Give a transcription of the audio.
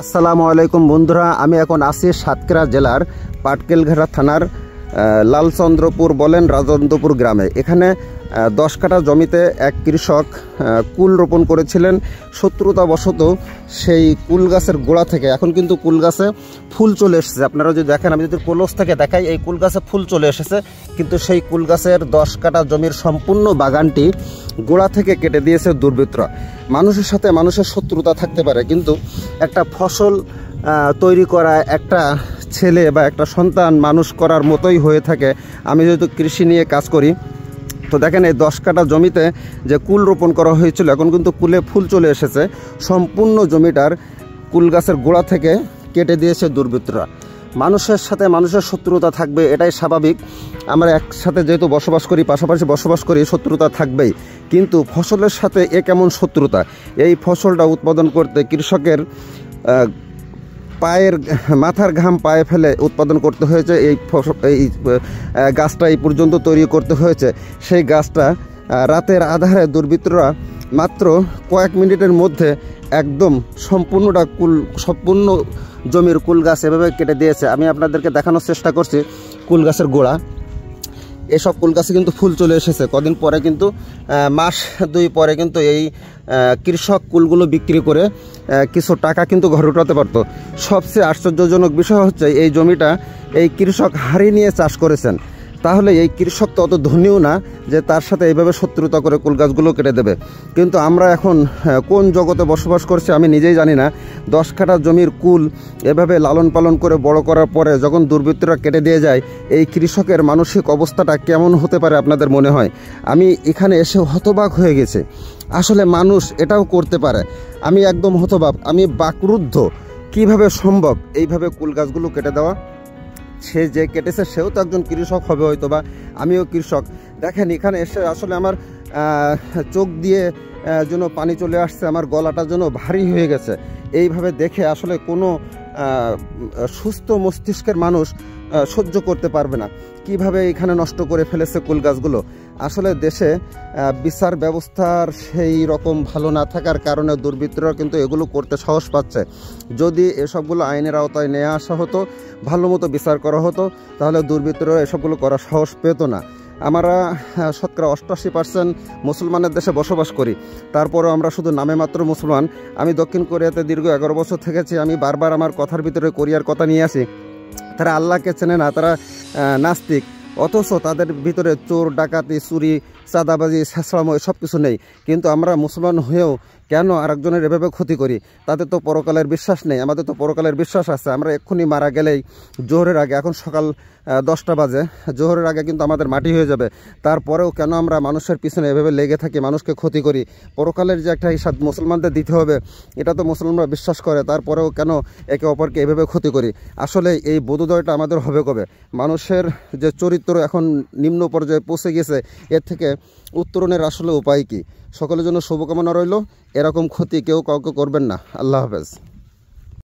আসসালামু আলাইকুম বন্ধুরা, আমি এখন আছি সাতক্ষীরা জেলার পাটকেলঘাটা থানার লালচন্দ্রপুর বলেন রাজেন্দ্রপুর গ্রামে। এখানে 10 কাঠা জমিতে এক কৃষক কুল রোপণ করেছিলেন। শত্রুতাবশত সেই কুল গাছের গোড়া থেকে এখন কিন্তু কুল গাছে ফুল চলে এসেছে। আপনারা যদি দেখেন, আমি যদি ক্লোজ থেকে দেখাই, এই কুল গাছে ফুল চলে এসেছে, কিন্তু সেই কুল গাছের 10 কাঠা জমির সম্পূর্ণ বাগানটি গোড়া থেকে কেটে দিয়েছে দুর্বৃত্তরা। মানুষের সাথে মানুষের শত্রুতা থাকতে পারে, কিন্তু একটা ফসল তৈরি করা একটা ছেলে বা একটা সন্তান মানুষ করার মতোই হয়ে থাকে। আমি যেহেতু কৃষি নিয়ে কাজ করি, তো দেখেন এই 10 কাঠা জমিতে যে কুল রোপণ করা হয়েছিল, এখন কিন্তু কুলে ফুল চলে এসেছে। সম্পূর্ণ জমিটার কুল গাছের গোড়া থেকে কেটে দিয়েছে দুর্বৃত্তরা। মানুষের সাথে মানুষের শত্রুতা থাকবে, এটাই স্বাভাবিক। আমরা একসাথে যেহেতু বসবাস করি, পাশাপাশি বসবাস করি, শত্রুতা থাকবেই। কিন্তু ফসলের সাথে এ কেমন শত্রুতা? এই ফসলটা উৎপাদন করতে কৃষকের পায়ের মাথার ঘাম পায়ে ফেলে উৎপাদন করতে হয়েছে। এই গাছটা এই পর্যন্ত তৈরি করতে হয়েছে। সেই গাছটা রাতের আধারে দুর্বৃত্তরা মাত্র কয়েক মিনিটের মধ্যে একদম সম্পূর্ণ জমির কুল গাছ এভাবে কেটে দিয়েছে। আমি আপনাদেরকে দেখানোর চেষ্টা করছি কুল গাছের গোড়া। এসব কুল গাছে কিন্তু ফুল চলে এসেছে। কদিন পরে কিন্তু মাস 2 পরে কিন্তু এই কৃষক কুলগুলো বিক্রি করে কিছু টাকা কিন্তু ঘরে উঠাতে পারতো। সবচেয়ে আশ্চর্যজনক বিষয় হচ্ছে, এই জমিটা এই কৃষক হাড়ি নিয়ে চাষ করেছেন। তাহলে এই কৃষক তো অত ধনীও না যে তার সাথে এইভাবে শত্রুতা করে কুল গাছগুলো কেটে দেবে। কিন্তু আমরা এখন কোন জগতে বসবাস করছি আমি নিজেই জানি না। 10 কাঠা জমির কুল এভাবে লালন পালন করে বড় করার পরে যখন দুর্বৃত্তরা কেটে দিয়ে যায়, এই কৃষকের মানসিক অবস্থাটা কেমন হতে পারে আপনাদের মনে হয়? আমি এখানে এসে হতবাক হয়ে গেছি। আসলে মানুষ এটাও করতে পারে। আমি একদম হতবাক, আমি বাকরুদ্ধ। কিভাবে সম্ভব এইভাবে কুল গাছগুলো কেটে দেওয়া? সে যে কেটেছে সেও তো একজন কৃষক হবে হয়তো, বা আমিও কৃষক। দেখেন এখানে এসে আসলে আমার চোখ দিয়ে যেন পানি চলে আসছে, আমার গলাটা যেন ভারী হয়ে গেছে। এইভাবে দেখে আসলে কোনো সুস্থ মস্তিষ্কের মানুষ সহ্য করতে পারবে না। কিভাবে এখানে নষ্ট করে ফেলেছে কুল গাছগুলো। আসলে দেশে বিচার ব্যবস্থার সেই রকম ভালো না থাকার কারণে দুর্বৃত্তরা কিন্তু এগুলো করতে সাহস পাচ্ছে। যদি এসবগুলো আইনের আওতায় নিয়ে আসা হতো, ভালো মতো বিচার করা হতো, তাহলে দুর্বৃত্তরা এসবগুলো করার সাহস পেত না। আমরা শতকরা 88% মুসলমানের দেশে বসবাস করি, তারপরেও আমরা শুধু নামে মাত্র মুসলমান। আমি দক্ষিণ কোরিয়াতে দীর্ঘ 11 বছর থেকেছি। আমি বারবার আমার কথার ভিতরে কোরিয়ার কথা নিয়ে আসি। তারা আল্লাহকে চেনে না, তারা নাস্তিক, অথচ তাদের ভিতরে চোর, ডাকাতি, চুরি, চাঁদাবাজি, ছেঁচড়ামো সব কিছু নেই। কিন্তু আমরা মুসলমান হয়েও কেন আরেকজনের এভাবে ক্ষতি করি? তাদের তো পরকালের বিশ্বাস নেই, আমাদের তো পরকালের বিশ্বাস আছে। আমরা এক্ষুনি মারা গেলেই জোহরের আগে, এখন সকাল 10টা বাজে, জোহরের আগে কিন্তু আমাদের মাটি হয়ে যাবে। তারপরেও কেন আমরা মানুষের পিছনে এভাবে লেগে থাকি, মানুষকে ক্ষতি করি? পরকালের যে একটা হিসাব মুসলমানদের দিতে হবে, এটা তো মুসলমানরা বিশ্বাস করে। তারপরেও কেন একে অপরকে এভাবে ক্ষতি করি? আসলে এই বোধোদয়টা আমাদের হবে কবে? মানুষের যে চরিত্র এখন নিম্ন পর্যায়ে পৌঁছে গেছে, এর থেকে উত্তরণের আসলে উপায় কি? সকলের জন্য শুভকামনা রইল। এরকম ক্ষতি কেউ কাউকে করবেন না। আল্লাহ হাফেজ।